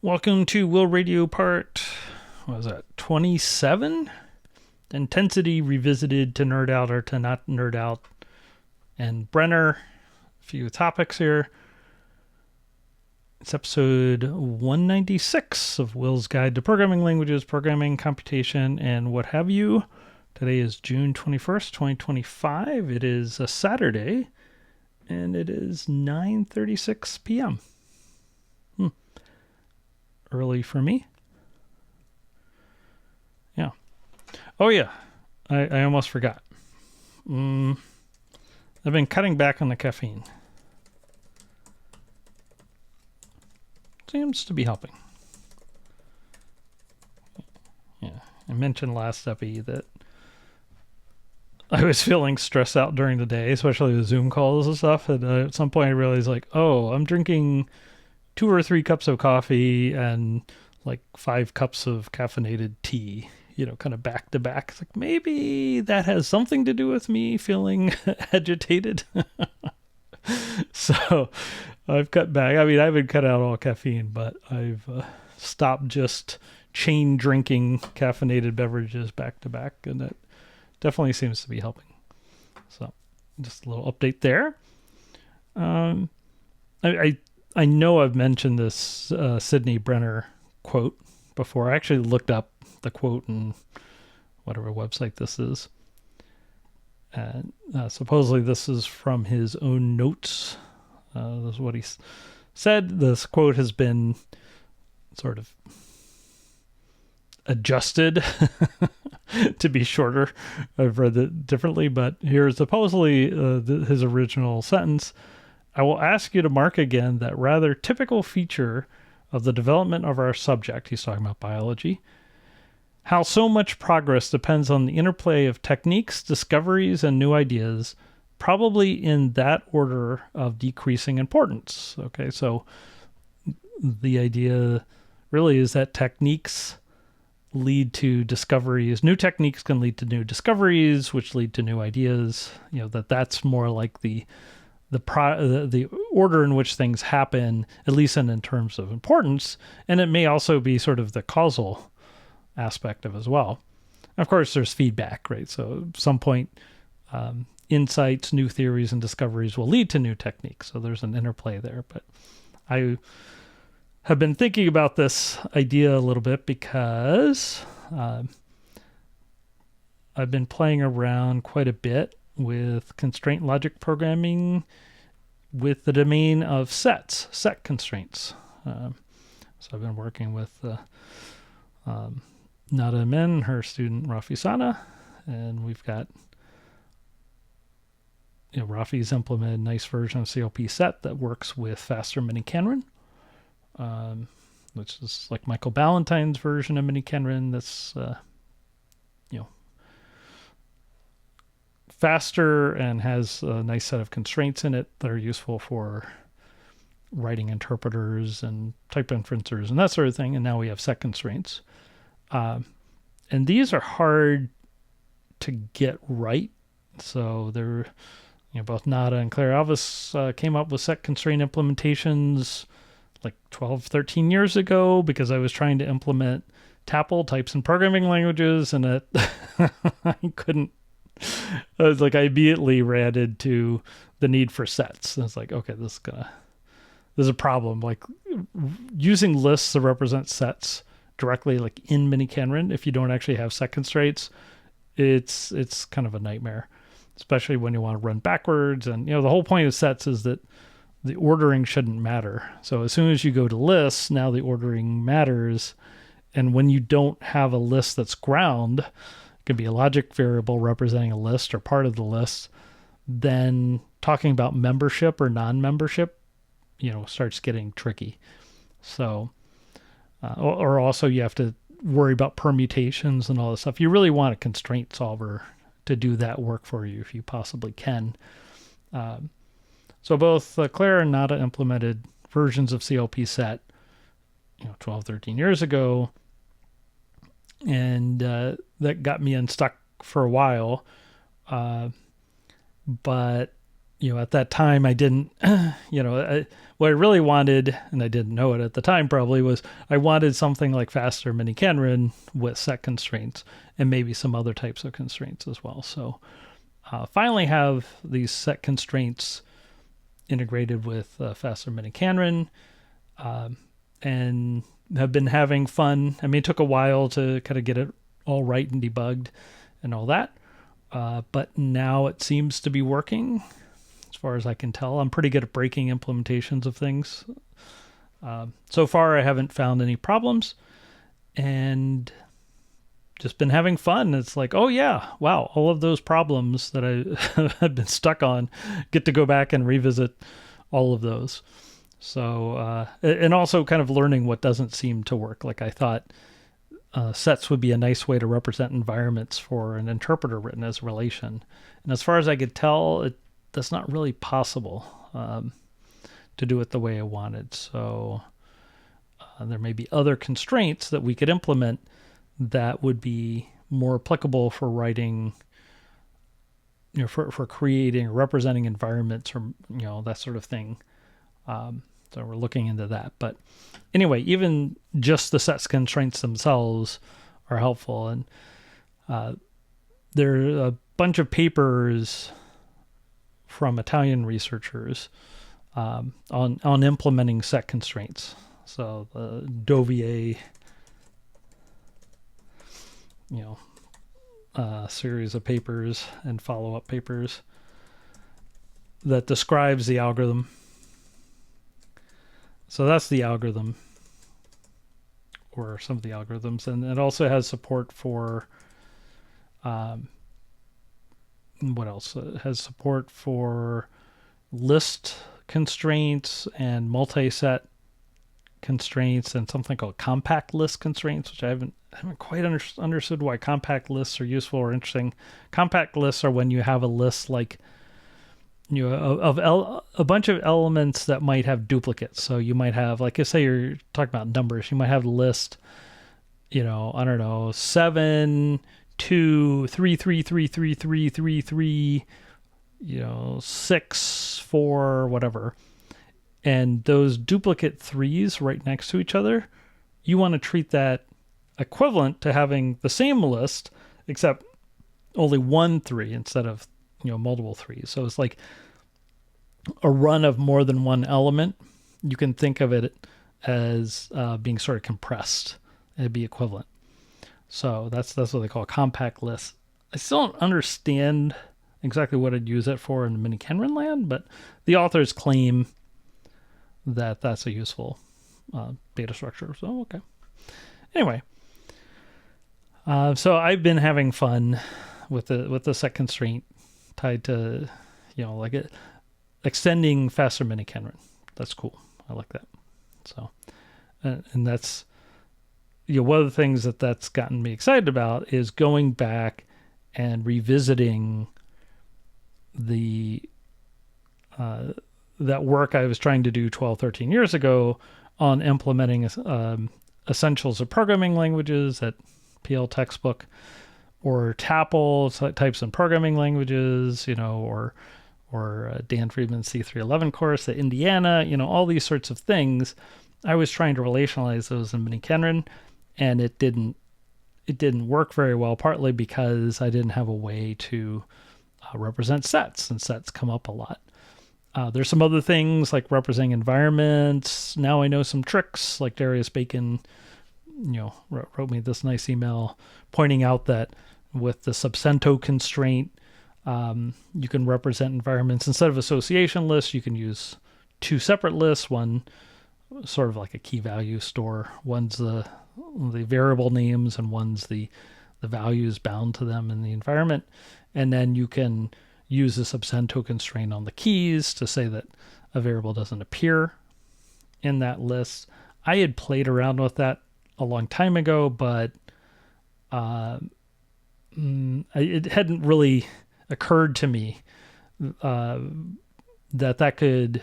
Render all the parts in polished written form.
Welcome to Will Radio Part, 27? Intensity Revisited to Nerd Out or to Not Nerd Out. And Brenner, a few topics here. It's episode 196 of Will's Guide to Programming Languages, Programming, Computation, and what have you. Today is June 21st, 2025. It is a Saturday, and it is 9:36 p.m. Early for me. Yeah. Oh, yeah. I almost forgot. I've been cutting back on the caffeine. Seems to be helping. Yeah. I mentioned last epi that I was feeling stressed out during the day, especially with Zoom calls and stuff. And at some point I realized, I'm drinking 2 or 3 cups of coffee and 5 cups of caffeinated tea, kind of back to back. It's maybe that has something to do with me feeling agitated. So I've cut back. I mean, I haven't cut out all caffeine, but I've stopped just chain drinking caffeinated beverages back to back, and that definitely seems to be helping. So just a little update there. I know I've mentioned this Sidney Brenner quote before. I actually looked up the quote in whatever website this is. And supposedly this is from his own notes. This is what he said. This quote has been sort of adjusted to be shorter. I've read it differently, but here's supposedly his original sentence. I will ask you to mark again that rather typical feature of the development of our subject, he's talking about biology, how so much progress depends on the interplay of techniques, discoveries, and new ideas, probably in that order of decreasing importance. Okay, so the idea really is that techniques lead to discoveries. New techniques can lead to new discoveries, which lead to new ideas. That's more like the order in which things happen, at least in terms of importance, and it may also be sort of the causal aspect of as well. Of course, there's feedback, right? So at some point, insights, new theories, and discoveries will lead to new techniques. So there's an interplay there. But I have been thinking about this idea a little bit because I've been playing around quite a bit with constraint logic programming with the domain of set constraints. So I've been working with Nada Min, her student Rafi Sana, and we've got Rafi's implemented a nice version of CLP set that works with faster minikenrin, which is like Michael Ballantyne's version of minikenrin that's faster and has a nice set of constraints in it that are useful for writing interpreters and type inferencers and that sort of thing. And now we have set constraints. And these are hard to get right. So they're, both Nada and Claire Alvis came up with set constraint implementations 12, 13 years ago because I was trying to implement TAPL, types and programming languages, and it I couldn't. I immediately ran into the need for sets. And it's okay, this is a problem. Using lists to represent sets directly in minikenrin, if you don't actually have set constraints, it's kind of a nightmare, especially when you want to run backwards. And the whole point of sets is that the ordering shouldn't matter. So as soon as you go to lists, now the ordering matters. And when you don't have a list that's ground, could be a logic variable representing a list or part of the list, then talking about membership or non-membership, starts getting tricky. So, or also you have to worry about permutations and all this stuff. You really want a constraint solver to do that work for you if you possibly can. So both Claire and Nada implemented versions of CLP set, 12, 13 years ago. And that got me unstuck for a while. But at that time I didn't, what I really wanted, and I didn't know it at the time probably, was I wanted something like faster mini-Canron with set constraints and maybe some other types of constraints as well. So finally have these set constraints integrated with faster mini-Canron, and have been having fun. I mean, it took a while to kind of get it all right and debugged and all that, but now it seems to be working. As far as I can tell, I'm pretty good at breaking implementations of things. So far, I haven't found any problems, and just been having fun. It's like, oh yeah, wow, all of those problems that I had been stuck on, get to go back and revisit all of those. So, and also kind of learning what doesn't seem to work. Like I thought sets would be a nice way to represent environments for an interpreter written as a relation. And as far as I could tell, that's not really possible to do it the way I wanted. So there may be other constraints that we could implement that would be more applicable for writing, for creating or representing environments, or that sort of thing. So we're looking into that. But anyway, even just the set constraints themselves are helpful. And there are a bunch of papers from Italian researchers on implementing set constraints. So the Dovier, series of papers and follow-up papers that describes the algorithm. So that's the algorithm, or some of the algorithms, and it also has support for what else? It has support for list constraints and multi-set constraints, and something called compact list constraints, which I haven't quite understood why compact lists are useful or interesting. Compact lists are when you have a list like a bunch of elements that might have duplicates. So you might have, like, say you're talking about numbers, you might have a list, I don't know, 7, 2, 3, 3, 3, 3, 3, 3, 3, 6, 4, whatever. And those duplicate threes right next to each other, you want to treat that equivalent to having the same list, except only one 3 instead of multiple 3s. So it's like a run of more than one element. You can think of it as being sort of compressed. It'd be equivalent. So that's what they call a compact list. I still don't understand exactly what I'd use it for in the mini-Canron land, but the authors claim that that's a useful data structure. So, okay. Anyway, so I've been having fun with the set constraint tied to, extending faster mini-Canron. That's cool. I like that. So, and that's, one of the things that's gotten me excited about is going back and revisiting the that work I was trying to do 12, 13 years ago on implementing essentials of programming languages, that PL textbook, or TAPL, types in programming languages, or Dan Friedman's C311 course at Indiana, all these sorts of things. I was trying to relationalize those in mini-Canron, and it didn't work very well, partly because I didn't have a way to represent sets, and sets come up a lot. There's some other things like representing environments. Now I know some tricks, like Darius Bacon, wrote me this nice email pointing out that with the subcento constraint, you can represent environments instead of association lists. You can use 2 separate lists, one sort of like a key value store. One's the variable names, and one's the values bound to them in the environment. And then you can use the subcento constraint on the keys to say that a variable doesn't appear in that list. I had played around with that a long time ago, but it hadn't really occurred to me that could,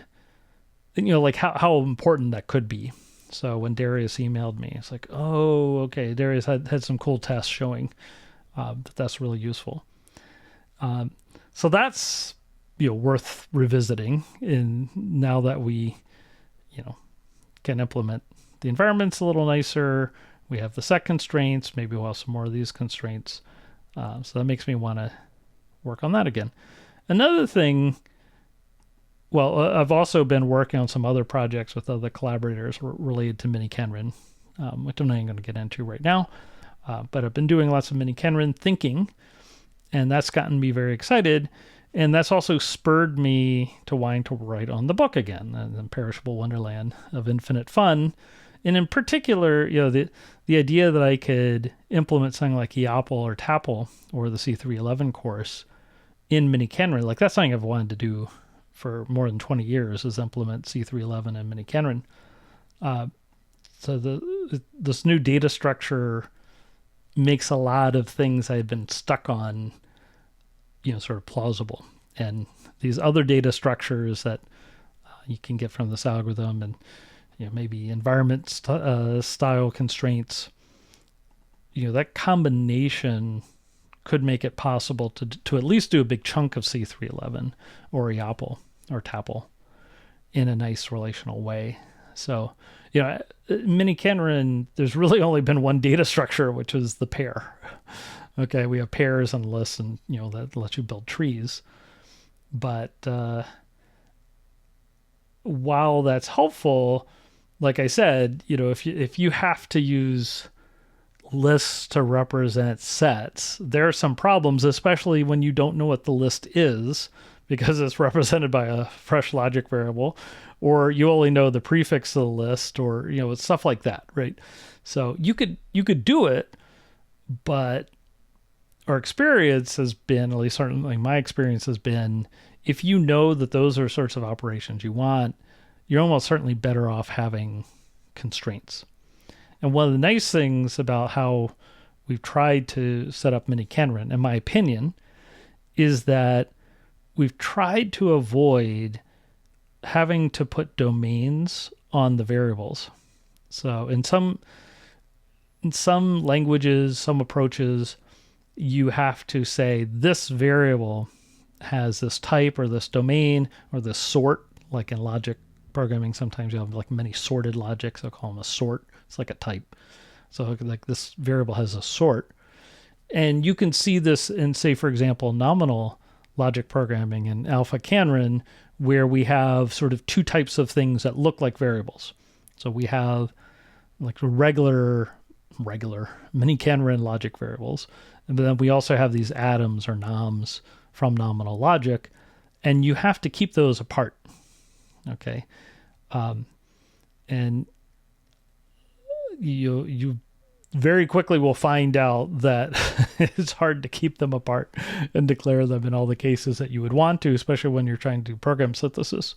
like how important that could be. So when Darius emailed me, it's like, oh, okay, Darius had some cool tests showing that's really useful. So that's worth revisiting. And now that we, can implement the environment's a little nicer, we have the set constraints, maybe we'll have some more of these constraints. So that makes me want to work on that again. Another thing, I've also been working on some other projects with other collaborators related to mini-Kenrin, which I'm not even going to get into right now. But I've been doing lots of mini-Kenrin thinking, and that's gotten me very excited. And that's also spurred me to wanting to write on the book again, the Imperishable Wonderland of Infinite Fun. And in particular, the idea that I could implement something like EoPL or TAPL or the C311 course in mini-Kenrin, like that's something I've wanted to do for more than 20 years, is implement C311 and mini-Kenrin. So this new data structure makes a lot of things I've been stuck on, sort of plausible. And these other data structures that you can get from this algorithm, and maybe environment style constraints, that combination could make it possible to at least do a big chunk of C311 or EoPL or TAPL in a nice relational way. So, mini-Kenrin, there's really only been one data structure, which is the pair. Okay, we have pairs and lists, and that lets you build trees. But while that's helpful, like I said, if you have to use lists to represent sets, there are some problems, especially when you don't know what the list is, because it's represented by a fresh logic variable, or you only know the prefix of the list, or stuff like that, right? So you could do it, but our experience has been, at least certainly my experience has been, if you know that those are sorts of operations you want, you're almost certainly better off having constraints. And one of the nice things about how we've tried to set up mini-Kenrin, in my opinion, is that we've tried to avoid having to put domains on the variables. So in some languages, some approaches, you have to say this variable has this type or this domain or this sort, like in logic programming. Sometimes you have like many sorted logics. I'll call them a sort. It's like a type. So like this variable has a sort. And you can see this in, say, for example, nominal logic programming in alpha Kenrin, where we have sort of two types of things that look like variables. So we have like regular mini-Kenrin logic variables. And then we also have these atoms or noms from nominal logic, and you have to keep those apart. Okay. And you very quickly will find out that it's hard to keep them apart and declare them in all the cases that you would want to, especially when you're trying to do program synthesis.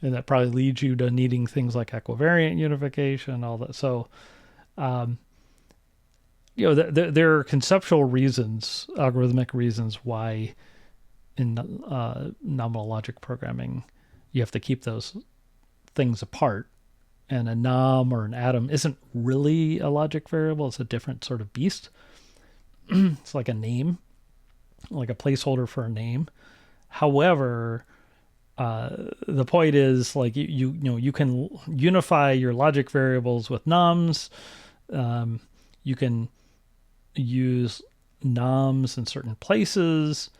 And that probably leads you to needing things like equivariant unification, all that. So, there are conceptual reasons, algorithmic reasons why in nominal logic programming you have to keep those things apart. And a nom or an atom isn't really a logic variable. It's a different sort of beast. It's like a name, like a placeholder for a name. However, the point is, like, you can unify your logic variables with noms. You can use noms in certain places,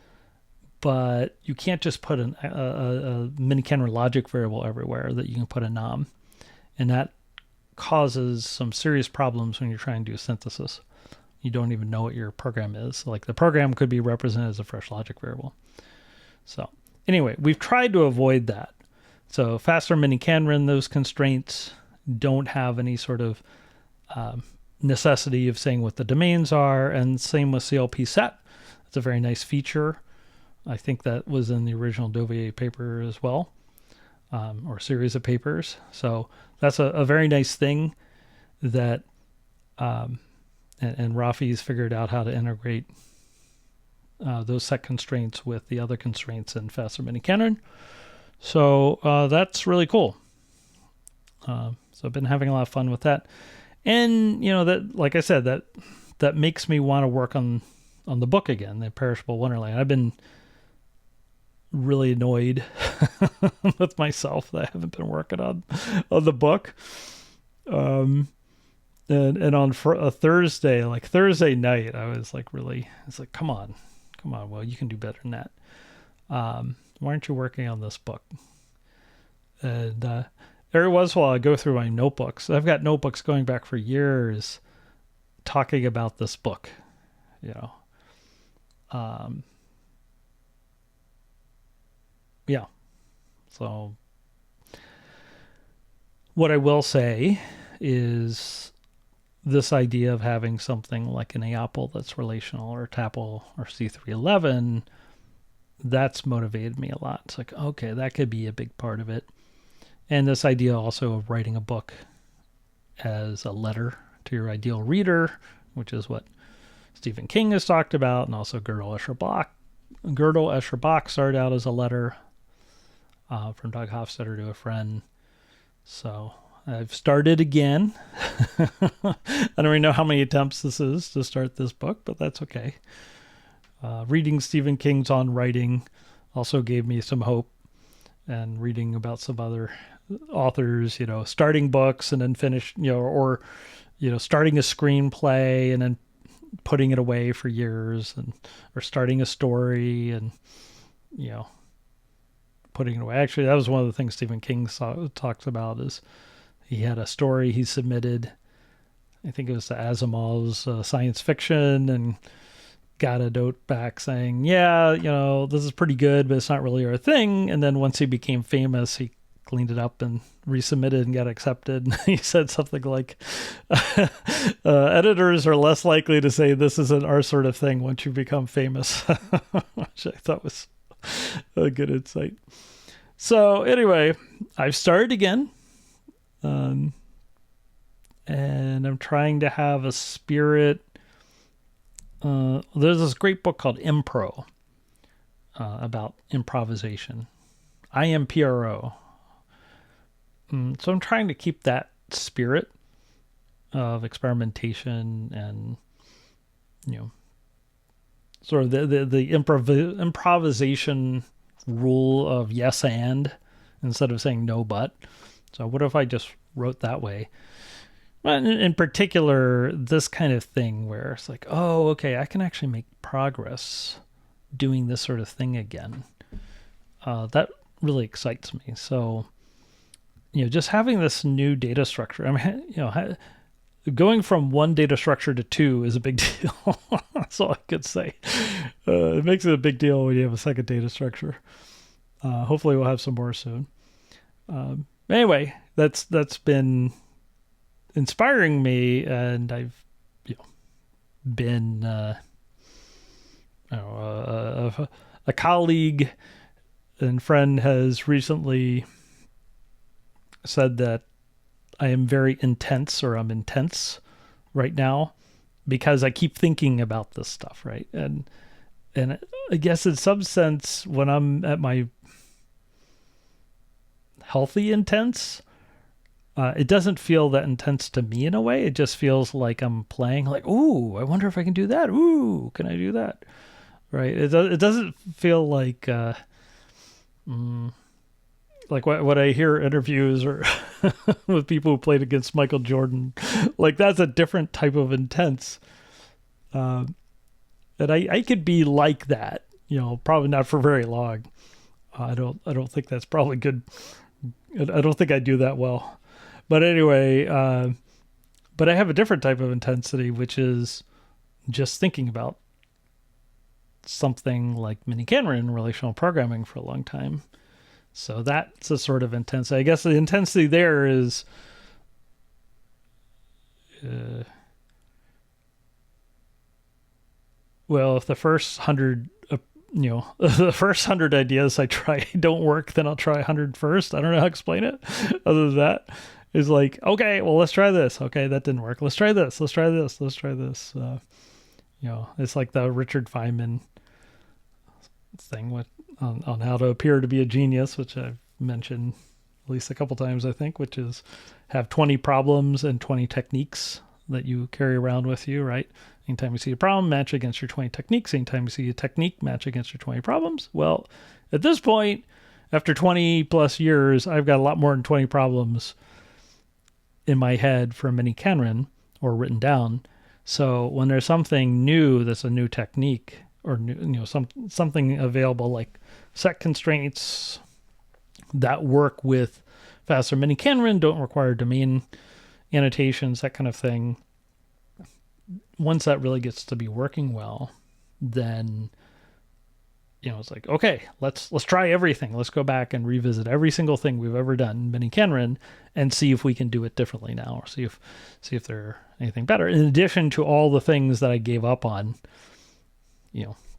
but you can't just put a mini-Kenrin logic variable everywhere that you can put a nom. And that causes some serious problems when you're trying to do synthesis. You don't even know what your program is. Like the program could be represented as a fresh logic variable. So anyway, we've tried to avoid that. So faster mini-Kenrin, those constraints don't have any sort of necessity of saying what the domains are, and same with CLP set. It's a very nice feature. I think that was in the original Dovier paper as well, or series of papers. So that's a very nice thing that, and Rafi's figured out how to integrate those set constraints with the other constraints in faster mini-Kenrin. So that's really cool. So I've been having a lot of fun with that. And, that, like I said, that makes me want to work on the book again, The Imperishable Wonderland. I've been really annoyed with myself that I haven't been working on the book. And on a Thursday, like Thursday night, I was like, come on, well, you can do better than that. Why aren't you working on this book? And every once in a while I go through my notebooks. I've got notebooks going back for years talking about this book, yeah. So what I will say is this idea of having something like an EoPL that's relational, or TAPL or C311, that's motivated me a lot. It's like, okay, that could be a big part of it. And this idea also of writing a book as a letter to your ideal reader, which is what Stephen King has talked about, and also Gödel Escher Bach started out as a letter from Doug Hofstadter to a friend. So I've started again. I don't even know how many attempts this is to start this book, but that's okay. Reading Stephen King's On Writing also gave me some hope, and reading about some other authors, starting books and then finish, or starting a screenplay and then putting it away for years, or starting a story and, putting it away. Actually, that was one of the things Stephen King talks about, is he had a story he submitted, I think it was to Asimov's science fiction, and got a note back saying, yeah, this is pretty good, but it's not really our thing. And then once he became famous, he cleaned it up and resubmitted and got accepted. And he said something like, editors are less likely to say this isn't our sort of thing once you become famous, which I thought was a good insight. So anyway, I've started again. And I'm trying to have a spirit. There's this great book called Impro, about improvisation. IMPRO. So I'm trying to keep that spirit of experimentation and, sort of the improvisation rule of yes and instead of saying no but. So what if I just wrote that way? Well, in particular, this kind of thing where it's like, oh, okay, I can actually make progress doing this sort of thing again. That really excites me. So, just having this new data structure, going from one data structure to two is a big deal. That's all I could say. It makes it a big deal when you have a second data structure. Hopefully we'll have some more soon. Anyway, that's been inspiring me, and I've been a colleague and friend has recently said that I am very intense, or I'm intense right now, because I keep thinking about this stuff, right? And I guess in some sense, when I'm at my healthy intense, it doesn't feel that intense to me in a way. It just feels like I'm playing, like, ooh, I wonder if I can do that. Ooh, can I do that? Right? It doesn't feel like what I hear interviews or with people who played against Michael Jordan. Like, that's a different type of intense. And I could be like that, probably not for very long. I don't think that's probably good. I don't think I do that well. But anyway, but I have a different type of intensity, which is just thinking about something like Minnie Cameron relational programming for a long time. So that's a sort of intensity. I guess the intensity there is well, if the first 100 the first 100 ideas I try don't work, then I'll try 100 first. I don't know how to explain it. Other than that, is like, okay, well, let's try this. Okay, that didn't work. Let's try this. Let's try this. Let's try this. It's like the Richard Feynman thing with on how to appear to be a genius, which I've mentioned at least a couple times, I think, which is have 20 problems and 20 techniques that you carry around with you, right? Anytime you see a problem, match against your 20 techniques. Anytime you see a technique, match against your 20 problems. Well, at this point, after 20 plus years, I've got a lot more than 20 problems in my head for mini Kenran or written down. So when there's something new that's a new technique or new, something available like set constraints that work with faster mini Kenran, don't require domain annotations, that kind of thing. Once that really gets to be working well, then it's like, okay, let's try everything. Let's go back and revisit every single thing we've ever done in mini Kenran and see if we can do it differently now, or see if there's anything better. In addition to all the things that I gave up on,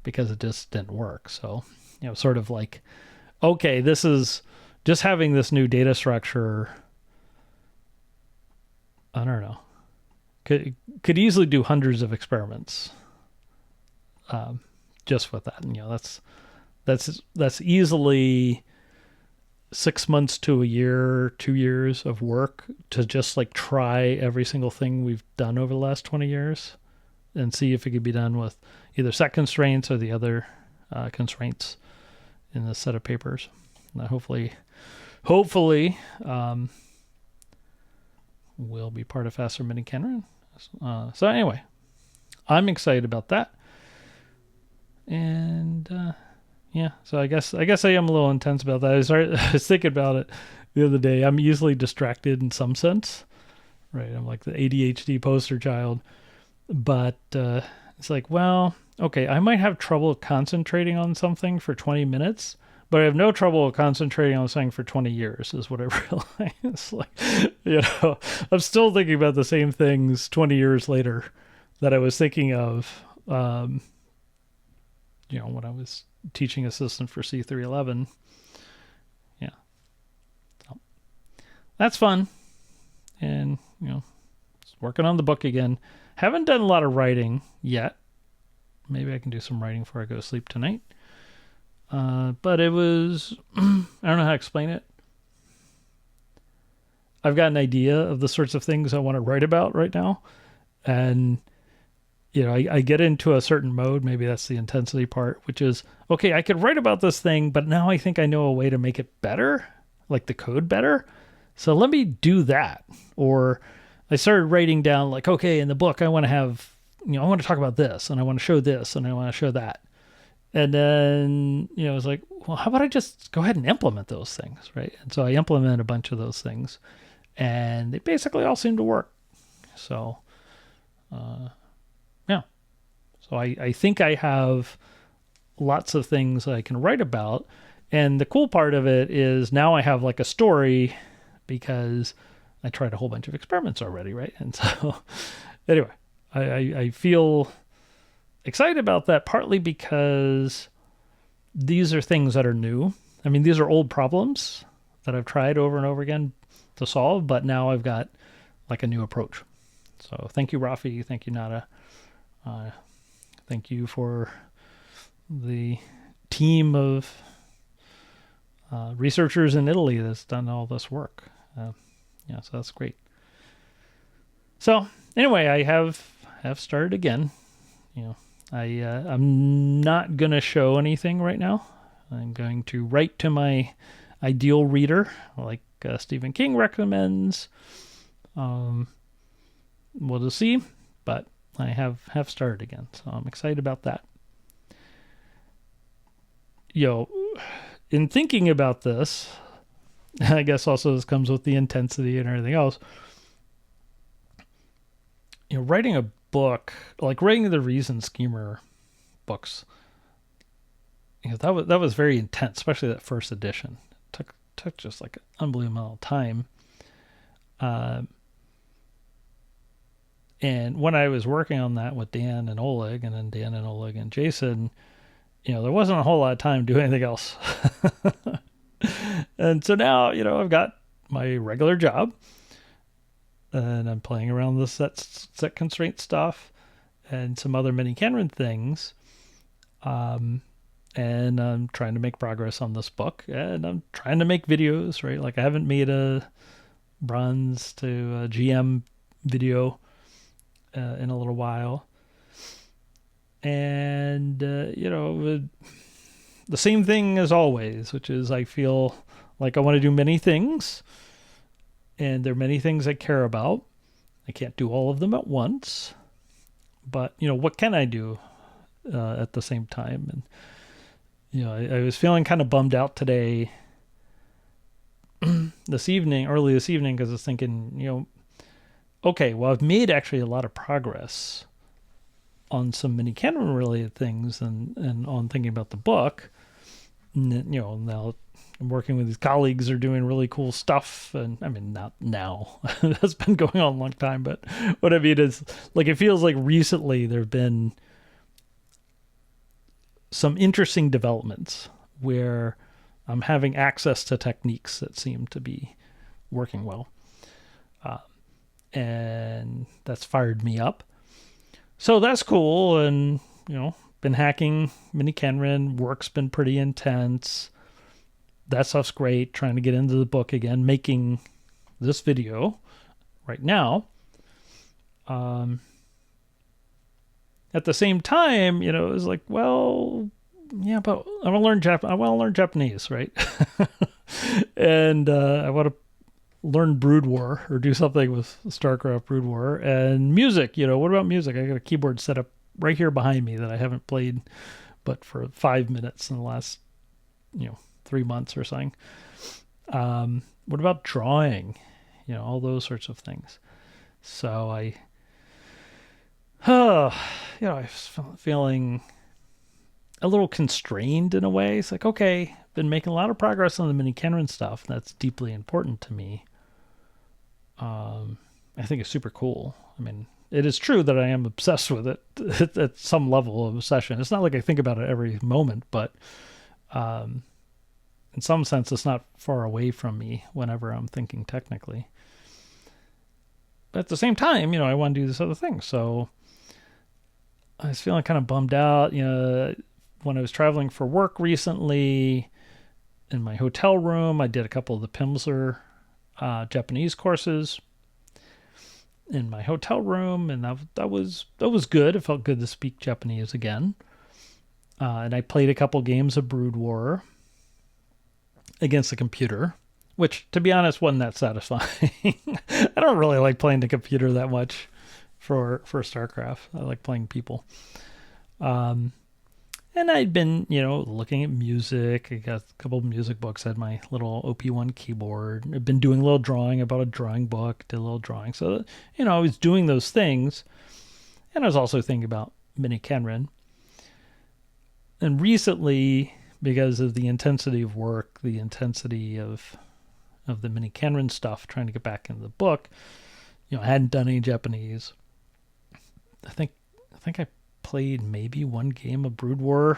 because it just didn't work. So, sort of like, okay, this is just having this new data structure. I don't know. Could easily do hundreds of experiments just with that. And, that's easily 6 months to a year, 2 years of work to just like try every single thing we've done over the last 20 years and see if it could be done with either set constraints or the other constraints in the set of papers. And hopefully will be part of faster mini Kenran. So anyway, I'm excited about that. And so I guess I am a little intense about that. I was thinking about it the other day. I'm easily distracted in some sense, right? I'm like the ADHD poster child, but it's like, well, okay, I might have trouble concentrating on something for 20 minutes, but I have no trouble concentrating on something for 20 years is what I realize. It's like, I'm still thinking about the same things 20 years later that I was thinking of, when I was teaching assistant for C311. Yeah. So that's fun. And, working on the book again. Haven't done a lot of writing yet. Maybe I can do some writing before I go to sleep tonight. But it was, I don't know how to explain it. I've got an idea of the sorts of things I want to write about right now. And, I get into a certain mode. Maybe that's the intensity part, which is, okay, I could write about this thing, but now I think I know a way to make it better, like the code better. So let me do that. Or I started writing down like, okay, in the book, I want to have, I want to talk about this and I want to show this and I want to show that. And then, it was like, well, how about I just go ahead and implement those things, right? And so I implemented a bunch of those things and they basically all seem to work. So, yeah. So I think I have lots of things I can write about. And the cool part of it is now I have like a story because I tried a whole bunch of experiments already, right? And so anyway, I feel excited about that, partly because these are things that are new. I mean, these are old problems that I've tried over and over again to solve, but now I've got like a new approach. So thank you, Rafi. Thank you, Nada. Thank you for the team of researchers in Italy that's done all this work. So that's great. So anyway, I have started again. I'm not going to show anything right now. I'm going to write to my ideal reader, like Stephen King recommends. We'll just see, but I have started again, so I'm excited about that. In thinking about this, I guess also this comes with the intensity and everything else. Writing a book, like writing the Reason Schemer books, that was very intense, especially that first edition. It took just like an unbelievable amount of time. And when I was working on that with Dan and Oleg, and then Dan and Oleg and Jason, there wasn't a whole lot of time to do anything else. And so now, I've got my regular job and I'm playing around with set constraint stuff and some other mini Kenran things. And I'm trying to make progress on this book, and I'm trying to make videos, right? Like I haven't made a bronze to a GM video in a little while. And, the same thing as always, which is I feel like I want to do many things, and there are many things I care about. I can't do all of them at once, but what can I do at the same time? And I was feeling kind of bummed out today, early this evening, because I was thinking, okay, well, I've made actually a lot of progress on some mini Canron related things and on thinking about the book. And, now I'm working with these colleagues who are doing really cool stuff. And I mean, not now, that's been going on a long time, but what I mean is like, it feels like recently there've been some interesting developments where I'm having access to techniques that seem to be working well. And that's fired me up. So that's cool. And, been hacking mini Canron. Work's been pretty intense. That stuff's great. Trying to get into the book again, making this video right now. At the same time, it was like, well, yeah, but I want to learn Japanese, right? And I want to learn Brood War or do something with StarCraft Brood War and music. What about music? I got a keyboard set up right here behind me that I haven't played but for 5 minutes in the last 3 months or something. What about drawing? All those sorts of things. So I was feeling a little constrained in a way. It's like, okay, been making a lot of progress on the mini Canron stuff. That's deeply important to me. I think it's super cool. I mean, it is true that I am obsessed with it at some level of obsession. It's not like I think about it every moment, but in some sense, it's not far away from me whenever I'm thinking technically. But at the same time, I want to do this other thing. So I was feeling kind of bummed out, when I was traveling for work recently in my hotel room. I did a couple of the Pimsleur Japanese courses in my hotel room, and that was good. It felt good to speak Japanese again. And I played a couple games of Brood War against the computer, which, to be honest, wasn't that satisfying. I don't really like playing the computer that much for StarCraft. I like playing people. And I'd been, looking at music. I got a couple of music books. I had my little OP1 keyboard. I've been doing a little drawing about a drawing book, did a little drawing. So, I was doing those things. And I was also thinking about mini Canron. And recently, because of the intensity of work, the intensity of the mini Canron stuff, trying to get back into the book, I hadn't done any Japanese. I think I played maybe one game of Brood War.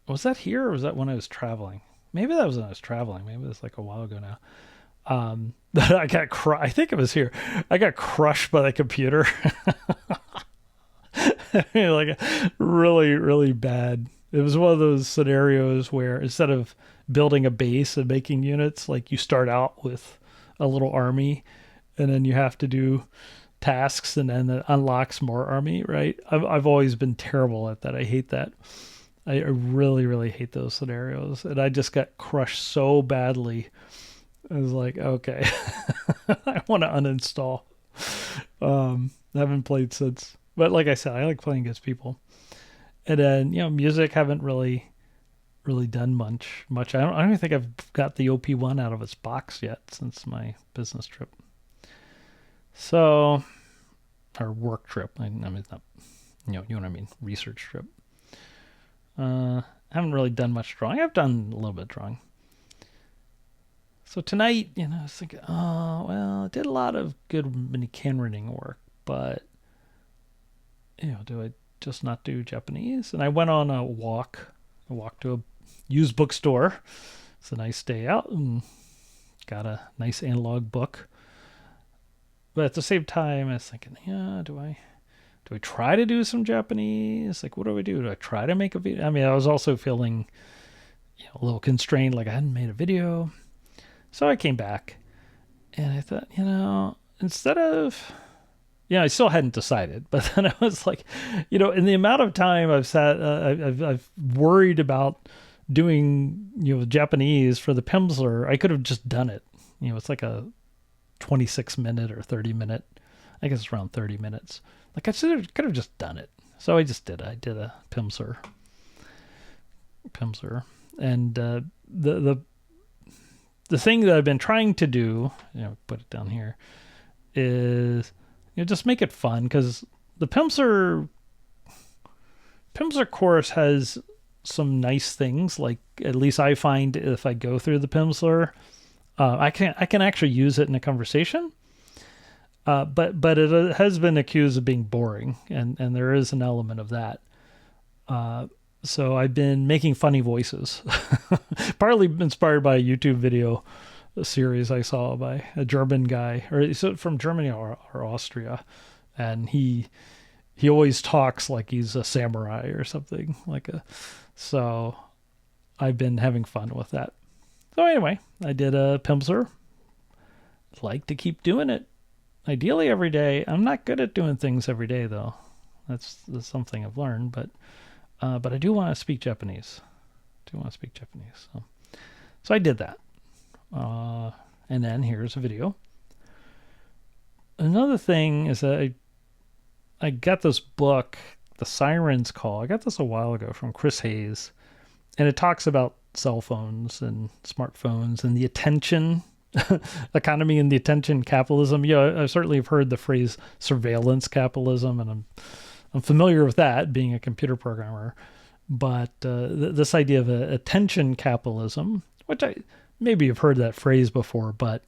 Was that here or was that when I was traveling? Maybe that was when I was traveling. Maybe it was like a while ago now. I got I think it was here. I got crushed by the computer. Like really, really bad. It was one of those scenarios where instead of building a base and making units, like you start out with a little army and then you have to do tasks and then it unlocks more army, right? I've always been terrible at that. I hate that. I really, really hate those scenarios. And I just got crushed so badly. I was like, okay, I want to uninstall. I haven't played since. But like I said, I like playing against people. And then, music, haven't really done much. I don't even think I've got the OP1 out of its box yet since my business trip. So, our work trip. I mean, it's not, you know what I mean, research trip. Haven't really done much drawing. I've done a little bit of drawing. So tonight, I was thinking, I did a lot of good mini Canroning work, but, do I just not do Japanese? And I went on a walk. I walked to a used bookstore. It's a nice day out and got a nice analog book. But at the same time, I was thinking, do I try to do some Japanese? Like, what do I do? Do I try to make a video? I mean, I was also feeling a little constrained, like I hadn't made a video. So I came back and I thought, instead of Yeah, I still hadn't decided, but then I was like, in the amount of time I've sat, I've worried about doing, Japanese for the Pimsleur, I could have just done it. It's like a 26-minute or 30-minute. I guess it's around 30 minutes. Like I could have just done it. So I just did. I did a Pimsleur. And the thing that I've been trying to do, put it down here, is just make it fun, because the Pimsleur course has some nice things. Like, at least I find if I go through the Pimsleur, I can actually use it in a conversation. But it has been accused of being boring, and there is an element of that. So I've been making funny voices, partly inspired by a YouTube video series I saw by a German guy, or is it from Germany or Austria, and he always talks like he's a samurai or something so I've been having fun with that. So anyway, I did a Pimsleur. Like to keep doing it, ideally every day. I'm not good at doing things every day, though. That's something I've learned, but I do want to speak Japanese. So I did that. And then here's a video. Another thing is that I got this book, The Siren's Call. I got this a while ago from Chris Hayes, and it talks about cell phones and smartphones and the attention economy and the attention capitalism. I certainly have heard the phrase surveillance capitalism, and I'm familiar with that, being a computer programmer. But this idea of attention capitalism, which I maybe have heard that phrase before, but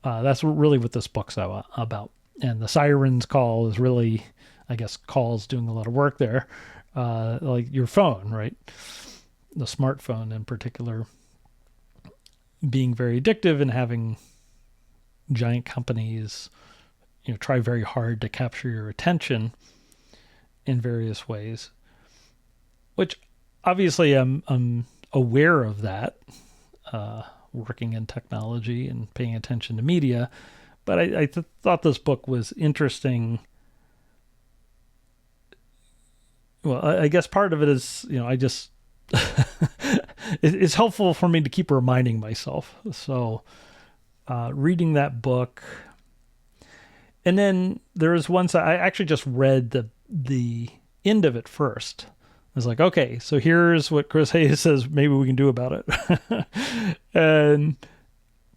that's really what this book's about. And the Siren's Call is really, I guess, calls doing a lot of work there, like your phone, right? The smartphone in particular being very addictive, and having giant companies, try very hard to capture your attention in various ways, which obviously I'm aware of that, working in technology and paying attention to media. But I thought this book was interesting. Well, I guess part of it is, I just, it's helpful for me to keep reminding myself. So reading that book. And then there was one side, I actually just read the end of it first. I was like, okay, so here's what Chris Hayes says maybe we can do about it. And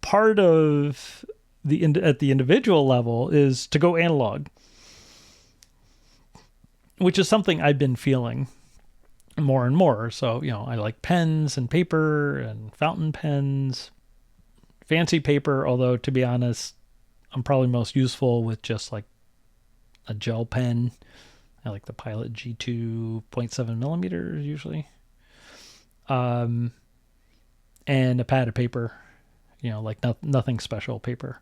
part of at the individual level is to go analog, which is something I've been feeling more and more. So, I like pens and paper and fountain pens, fancy paper, although to be honest, I'm probably most useful with just like a gel pen. I like the Pilot G2 0.7 millimeters usually. And a pad of paper, like nothing special paper,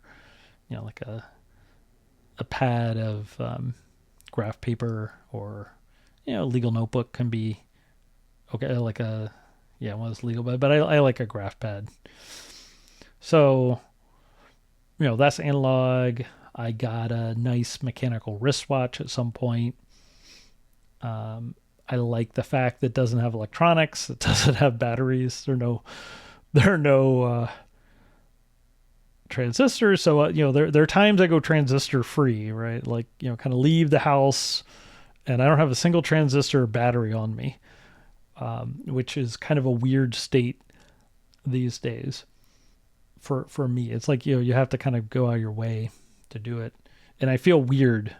like a pad of graph paper, or, legal notebook can be okay. Like one that's legal, but I like a graph pad. So, that's analog. I got a nice mechanical wristwatch at some point. I like the fact that it doesn't have electronics. It doesn't have batteries. There are no transistors. So, there are times I go transistor free, right? Like, kind of leave the house and I don't have a single transistor or battery on me, which is kind of a weird state these days for me. It's like, you have to kind of go out of your way to do it. And I feel weird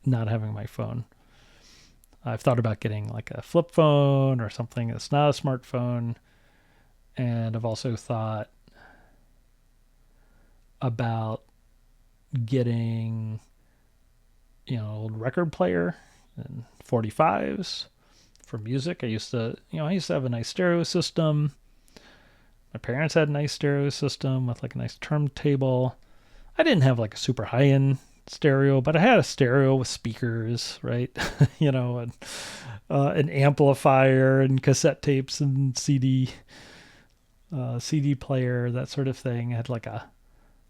not having my phone. I've thought about getting like a flip phone or something that's not a smartphone. And I've also thought about getting, an old record player and 45s for music. I used to have a nice stereo system. My parents had a nice stereo system with like a nice turntable. I didn't have like a super high-end stereo, but I had a stereo with speakers, right? And an amplifier and cassette tapes and CD player, that sort of thing. I had like a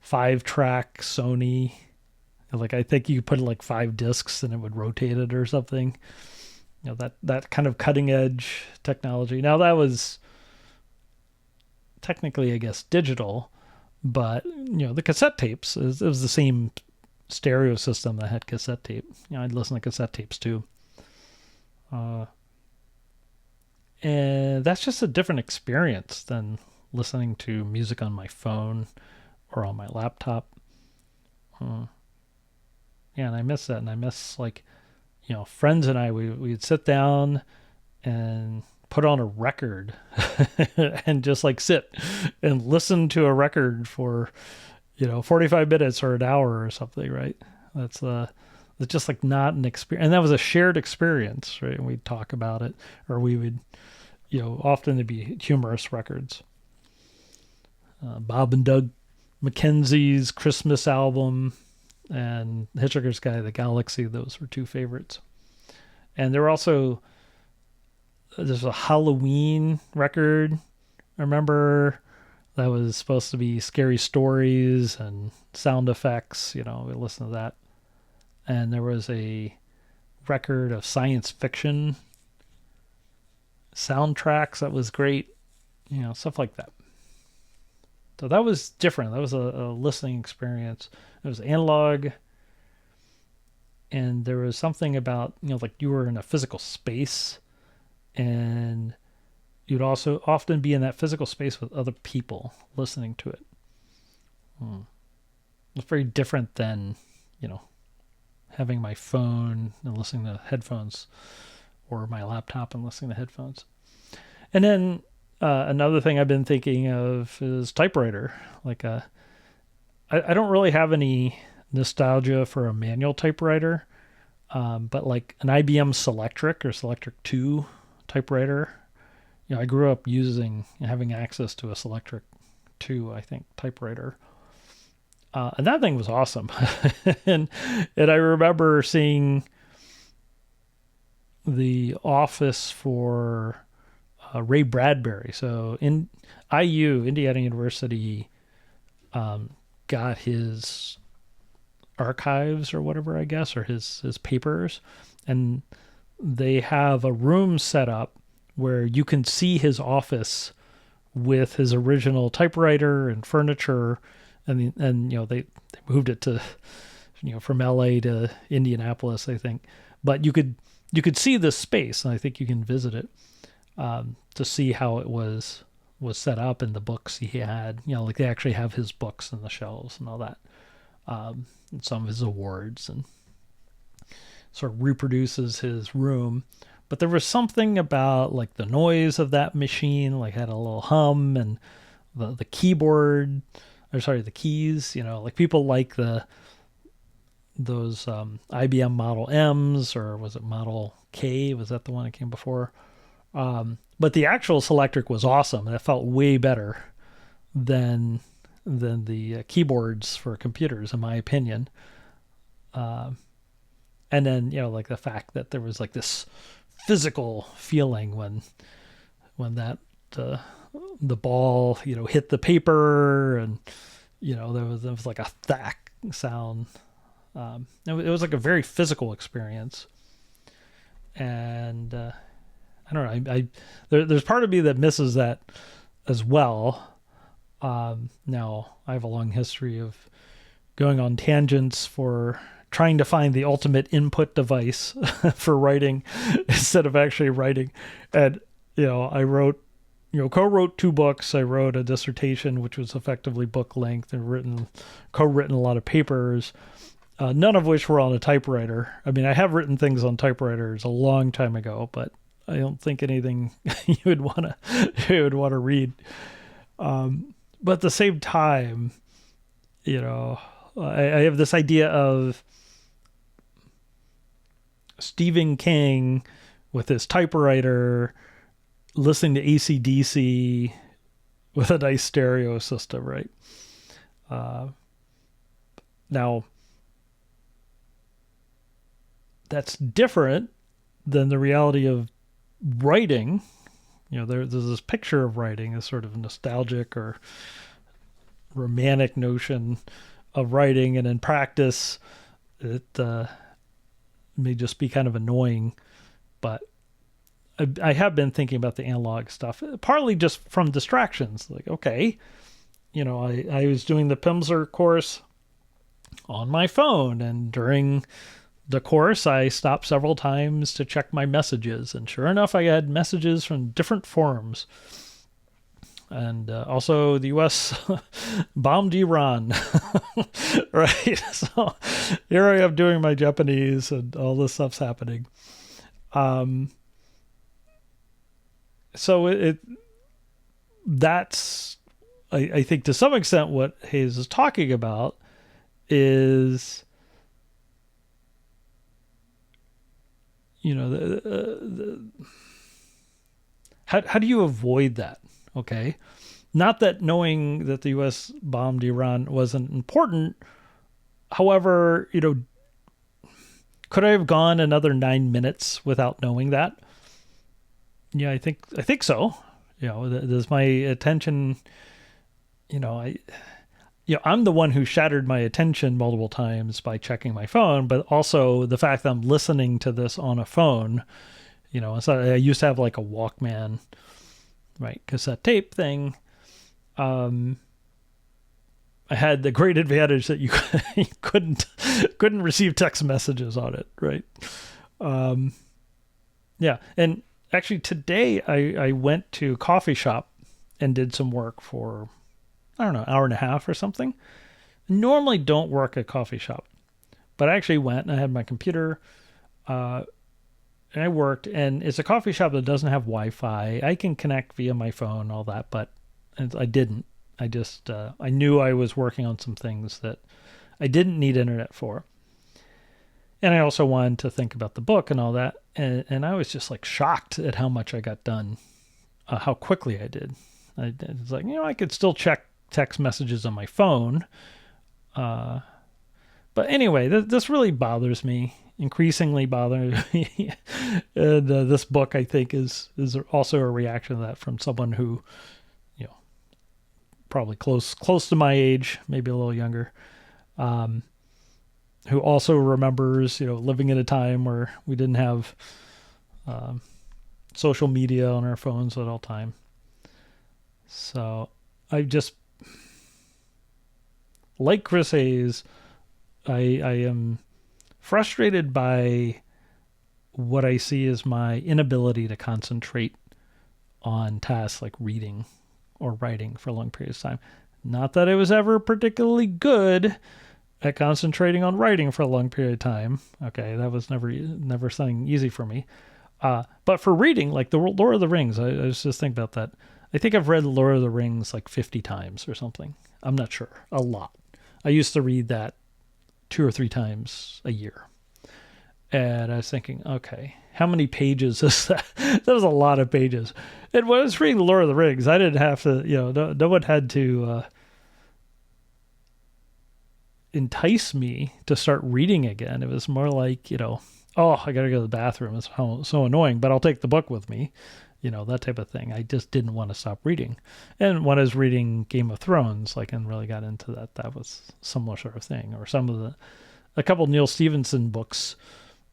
5-track Sony Like I think you put like 5 discs and it would rotate it or something. That kind of cutting edge technology. Now that was technically, I guess, digital, but the cassette tapes, it was the same stereo system that had cassette tape. I'd listen to cassette tapes too. And that's just a different experience than listening to music on my phone or on my laptop. And I miss that. And I miss, like, friends and I, we'd sit down and put on a record and just like sit and listen to a record for, 45 minutes or an hour or something, right? That's it's just like not an experience. And that was a shared experience, right? And we'd talk about it, or we would, often it'd be humorous records. Bob and Doug McKenzie's Christmas album and Hitchhiker's Guide to the Galaxy, those were 2 favorites. And there were also, there's a Halloween record, I remember, that was supposed to be scary stories and sound effects. We listened to that. And there was a record of science fiction soundtracks that was great, stuff like that. So that was different. That was a listening experience. It was analog, and there was something about, like you were in a physical space, and you'd also often be in that physical space with other people listening to it. It's very different than, having my phone and listening to headphones, or my laptop and listening to headphones. And then another thing I've been thinking of is typewriter. Like I don't really have any nostalgia for a manual typewriter, but like an IBM Selectric or Selectric 2 typewriter. I grew up having access to a Selectric 2, I think, typewriter. And that thing was awesome. and I remember seeing the office for Ray Bradbury. So in Indiana University, got his archives or whatever, I guess, or his papers. And they have a room set up where you can see his office with his original typewriter and furniture. And they moved it to, from LA to Indianapolis, I think. But you could see this space, and I think you can visit it to see how it was set up, and the books he had. Like they actually have his books in the shelves and all that, and some of his awards, and sort of reproduces his room. But there was something about like the noise of that machine, like had a little hum, and the keyboard. The keys, like people like those IBM Model M's, or was it Model K? Was that the one that came before? But the actual Selectric was awesome, and it felt way better than the keyboards for computers, in my opinion. And then, like the fact that there was like this physical feeling when that the ball, hit the paper, and there was like a thack sound. It was like a very physical experience, and I don't know. There's part of me that misses that as well. Now I have a long history of going on tangents for trying to find the ultimate input device for writing instead of actually writing, and I co-wrote 2 books. I wrote a dissertation, which was effectively book length, and co-written a lot of papers, none of which were on a typewriter. I mean, I have written things on typewriters a long time ago, but I don't think anything you would want to read. But at the same time, I have this idea of Stephen King with his typewriter, listening to AC/DC with a nice stereo system, right? Now, that's different than the reality of writing. There's this picture of writing, a sort of nostalgic or romantic notion of writing, and in practice, It may just be kind of annoying, but I have been thinking about the analog stuff, partly just from distractions. Like, okay, I was doing the Pimsleur course on my phone, and during the course, I stopped several times to check my messages, and sure enough, I had messages from different forums. And also, the U.S. bombed Iran, right? So here I am doing my Japanese, and all this stuff's happening. So that's I think to some extent what Hayes is talking about is, how do you avoid that? Okay, not that knowing that the U.S. bombed Iran wasn't important. However, could I have gone another 9 minutes without knowing that? Yeah, I think so. Does my attention, I'm the one who shattered my attention multiple times by checking my phone, but also the fact that I'm listening to this on a phone, so I used to have like a Walkman, right, cassette tape thing. I had the great advantage that you couldn't receive text messages on it, right? Yeah, and actually today I went to a coffee shop and did some work for, I don't know, an hour and a half or something. Normally don't work at a coffee shop, but I actually went and I had my computer, and I worked, and it's a coffee shop that doesn't have Wi-Fi. I can connect via my phone, all that, but I didn't. I just, I knew I was working on some things that I didn't need internet for. And I also wanted to think about the book and all that. And I was just like shocked at how much I got done, how quickly I did. It's like, I could still check text messages on my phone. But anyway, this really bothers me, increasingly bothers me. And this book, I think, is also a reaction to that from someone who, probably close to my age, maybe a little younger, who also remembers, living in a time where we didn't have social media on our phones at all time. So I just, like Chris Hayes, I am frustrated by what I see as my inability to concentrate on tasks like reading or writing for long periods of time. Not that I was ever particularly good at concentrating on writing for a long period of time. Okay, that was never something easy for me. But for reading, like the Lord of the Rings, I was just thinking about that. I think I've read Lord of the Rings like 50 times or something. I'm not sure. A lot. I used to read that 2 or 3 times a year. And I was thinking, okay, how many pages is that? That was a lot of pages. And when I was reading The Lord of the Rings, I didn't have to, no one had to entice me to start reading again. It was more like, oh, I got to go to the bathroom. It's so annoying, but I'll take the book with me. That type of thing. I just didn't want to stop reading. And when I was reading Game of Thrones, and really got into that was a similar sort of thing. Or a couple Neil Stephenson books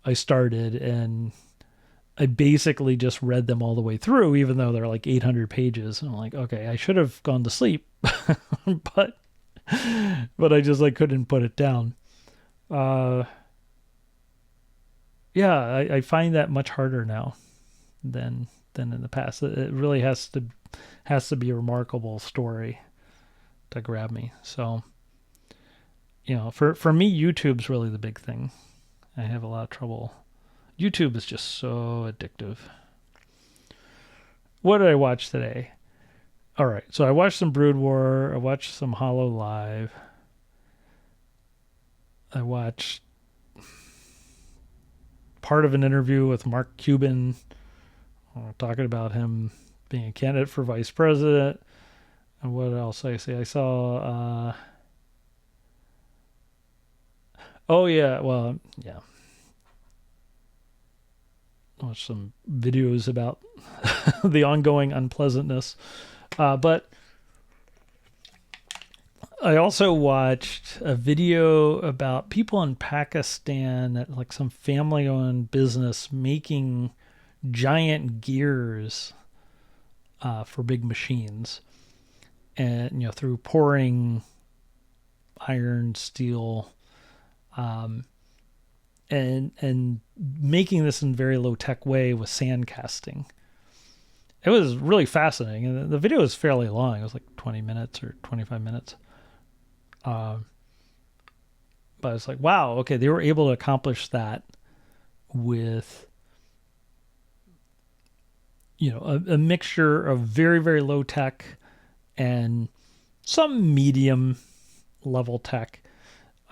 I started, and I basically just read them all the way through, even though they're like 800 pages. And I'm like, okay, I should have gone to sleep, but I just couldn't put it down. I find that much harder now than in the past. It really has to be a remarkable story to grab me. So, for me, YouTube's really the big thing. I have a lot of trouble. YouTube is just so addictive. What did I watch today? All right, so I watched some Brood War. I watched some Hollow Live. I watched part of an interview with Mark Cuban, talking about him being a candidate for vice president. And what else I see? I saw, watch some videos about the ongoing unpleasantness. But I also watched a video about people in Pakistan at like some family-owned business making giant gears for big machines, and through pouring iron, steel, and making this in very low tech way with sand casting. It was really fascinating, and the video was fairly long. It was like 20 minutes or 25 minutes. But it's like, wow, okay, they were able to accomplish that with, a mixture of very, very low tech and some medium level tech.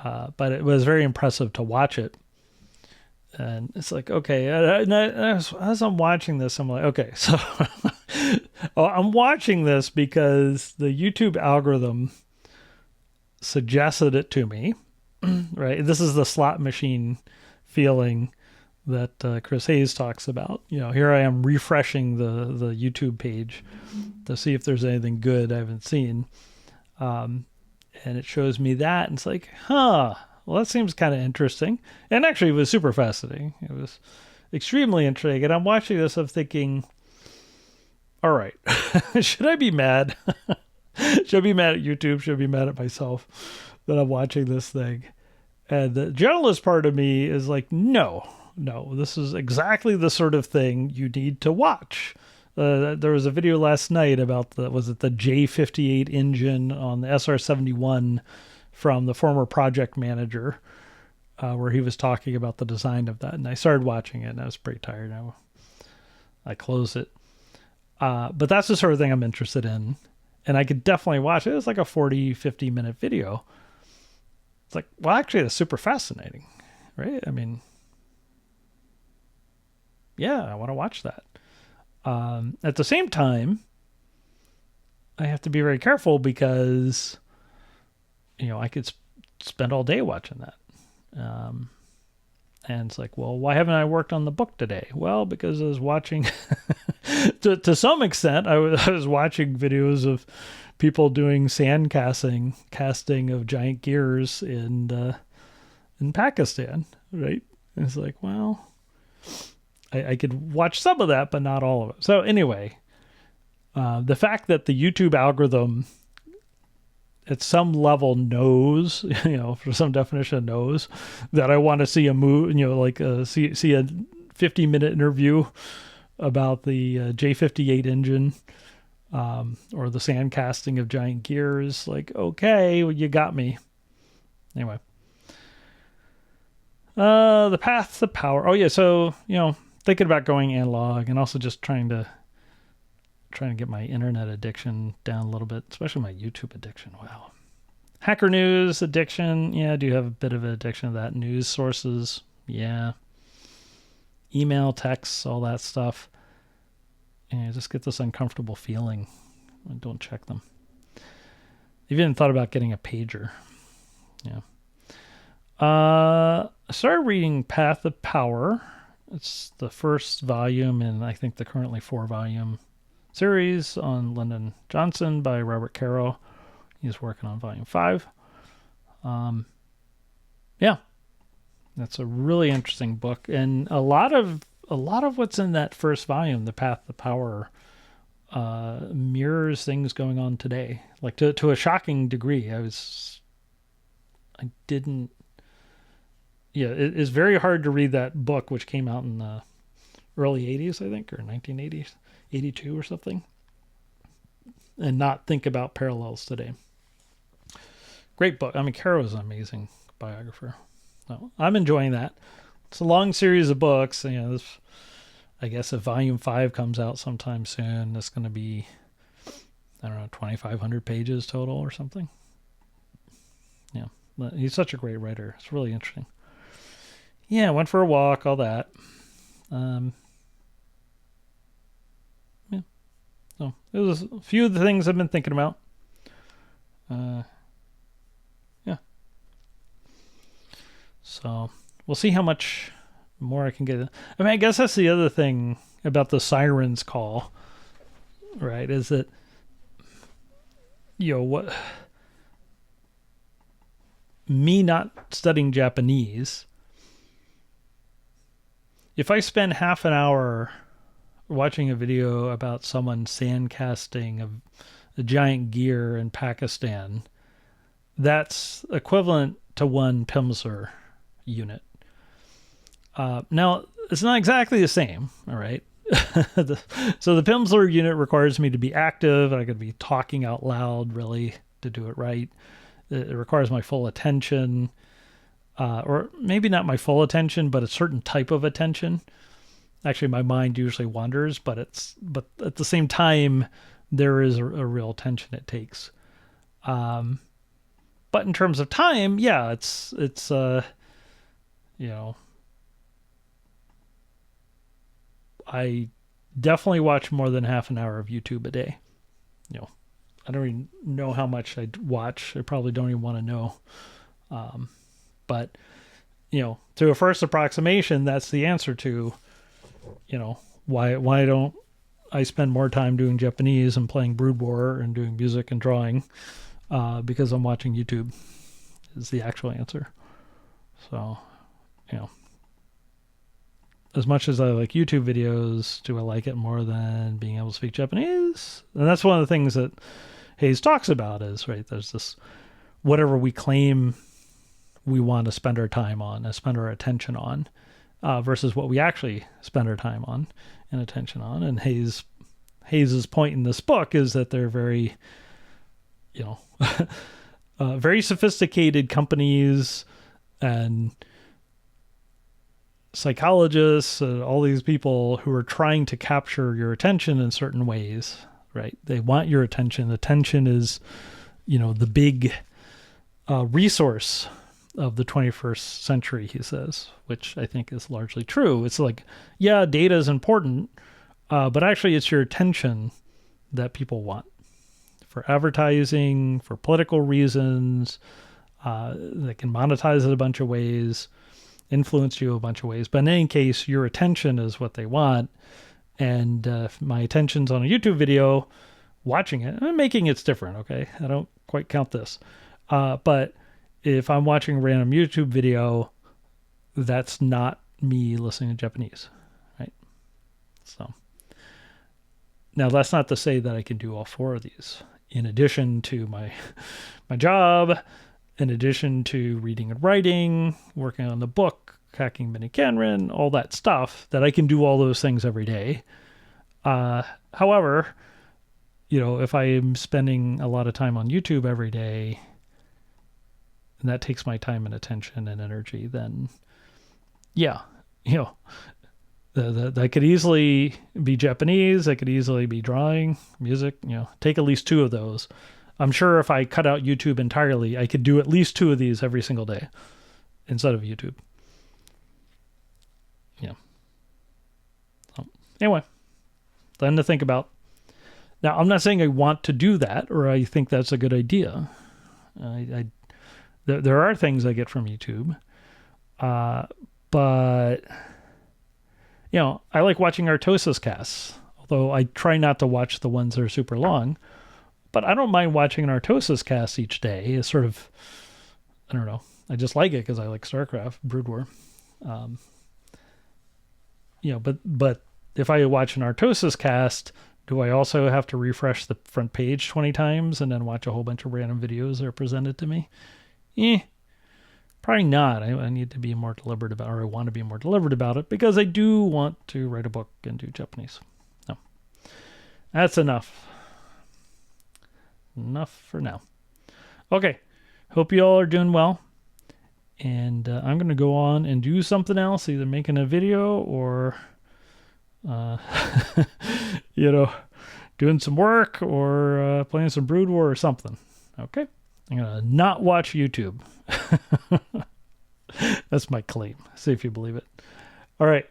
But it was very impressive to watch it. And it's like, okay, as I'm watching this, I'm like, okay, so I'm watching this because the YouTube algorithm suggested it to me, right? This is the slot machine feeling that Chris Hayes talks about. Here I am refreshing the YouTube page to see if there's anything good I haven't seen. And it shows me that, and it's like, well, that seems kind of interesting. And actually, it was super fascinating. It was extremely intriguing. And I'm watching this, I'm thinking, all right, should I be mad? Should I be mad at YouTube? Should I be mad at myself that I'm watching this thing? And the journalist part of me is like, no, this is exactly the sort of thing you need to watch. There was a video last night about the J58 engine on the SR-71 from the former project manager, where he was talking about the design of that. And I started watching it, and I was pretty tired. I closed it. But that's the sort of thing I'm interested in. And I could definitely watch it. It's like a 40, 50-minute video. It's like, well, actually, it's super fascinating, right? I mean, yeah, I want to watch that. At the same time, I have to be very careful because, I could spend all day watching that. And it's like, well, why haven't I worked on the book today? Well, because I was watching, to some extent, I was watching videos of people doing sand casting of giant gears in Pakistan, right? And it's like, well, I could watch some of that, but not all of it. So anyway, the fact that the YouTube algorithm at some level knows, for some definition knows that I want to see a see a 50-minute interview about the J58 engine, or the sand casting of giant gears. Like, okay, well, you got me. Anyway, the path to power. Oh yeah. So, thinking about going analog, and also just trying to get my internet addiction down a little bit, especially my YouTube addiction. Wow. Hacker News addiction. Yeah, I do have a bit of an addiction to that. News sources. Yeah. Email, texts, all that stuff. And I just get this uncomfortable feeling when I don't check them. I've even thought about getting a pager. Yeah. I started reading Path of Power. It's the first volume in, I think, the currently 4-volume series on Lyndon Johnson by Robert Caro. He's working on volume 5. Yeah, that's a really interesting book, and a lot of what's in that first volume, The Path to Power, mirrors things going on today, like to a shocking degree. It's very hard to read that book, which came out in the early 80s, I think, or 1980s, 82 or something, and not think about parallels today. Great book. I mean, Caro's an amazing biographer. So I'm enjoying that. It's a long series of books. This, I guess if volume 5 comes out sometime soon, it's going to be, I don't know, 2,500 pages total or something. Yeah. But he's such a great writer. It's really interesting. Yeah, went for a walk, all that. Yeah. So it was a few of the things I've been thinking about. Yeah. So we'll see how much more I can get. I mean, I guess that's the other thing about the Sirens call, right? Is that, me not studying Japanese, if I spend half an hour watching a video about someone sandcasting a giant gear in Pakistan, that's equivalent to one Pimsleur unit. Now, it's not exactly the same, all right? So the Pimsleur unit requires me to be active. I got to be talking out loud, really, to do it right. It requires my full attention, or maybe not my full attention, but a certain type of attention. Actually, my mind usually wanders, but at the same time, there is a real attention it takes. But in terms of time, yeah, it's I definitely watch more than half an hour of YouTube a day. I don't even know how much I watch. I probably don't even want to know. But to a first approximation, that's the answer to, why don't I spend more time doing Japanese and playing Brood War and doing music and drawing, because I'm watching YouTube is the actual answer. So, as much as I like YouTube videos, do I like it more than being able to speak Japanese? And that's one of the things that Hayes talks about is, right, there's this, whatever we claim we want to spend our time on and spend our attention on, versus what we actually spend our time on and attention on. And Hayes's point in this book is that they're very, very sophisticated companies and psychologists and all these people who are trying to capture your attention in certain ways, right? They want your attention. Attention is, the big resource of the 21st century, he says, which I think is largely true. It's like, yeah, data is important, but actually it's your attention that people want for advertising, for political reasons. They can monetize it a bunch of ways, influence you a bunch of ways. But in any case, your attention is what they want. And if my attention's on a YouTube video, watching it, making it's different, okay? I don't quite count this. But if I'm watching a random YouTube video, that's not me listening to Japanese, right? So now that's not to say that I can do all four of these. In addition to my job, in addition to reading and writing, working on the book, hacking Mini Canron, all that stuff, that I can do all those things every day. However, if I am spending a lot of time on YouTube every day, and that takes my time and attention and energy, then yeah, that could easily be Japanese. That could easily be drawing, music, take at least two of those. I'm sure if I cut out YouTube entirely, I could do at least two of these every single day instead of YouTube. So, anyway, then to think about. Now, I'm not saying I want to do that or I think that's a good idea. There are things I get from YouTube, but I like watching Artosis casts. Although I try not to watch the ones that are super long. But I don't mind watching an Artosis cast each day. It's sort of, I don't know. I just like it because I like StarCraft, Brood War. But if I watch an Artosis cast, do I also have to refresh the front page 20 times and then watch a whole bunch of random videos that are presented to me? Probably not. I need to be more deliberate about, or I want to be more deliberate about it because I do want to write a book and do Japanese. No, that's enough. Enough for now. Okay. Hope you all are doing well. And I'm going to go on and do something else, either making a video or, doing some work or playing some Brood War or something. Okay. I'm going to not watch YouTube. That's my claim. See if you believe it. All right.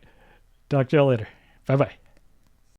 Talk to y'all later. Bye-bye.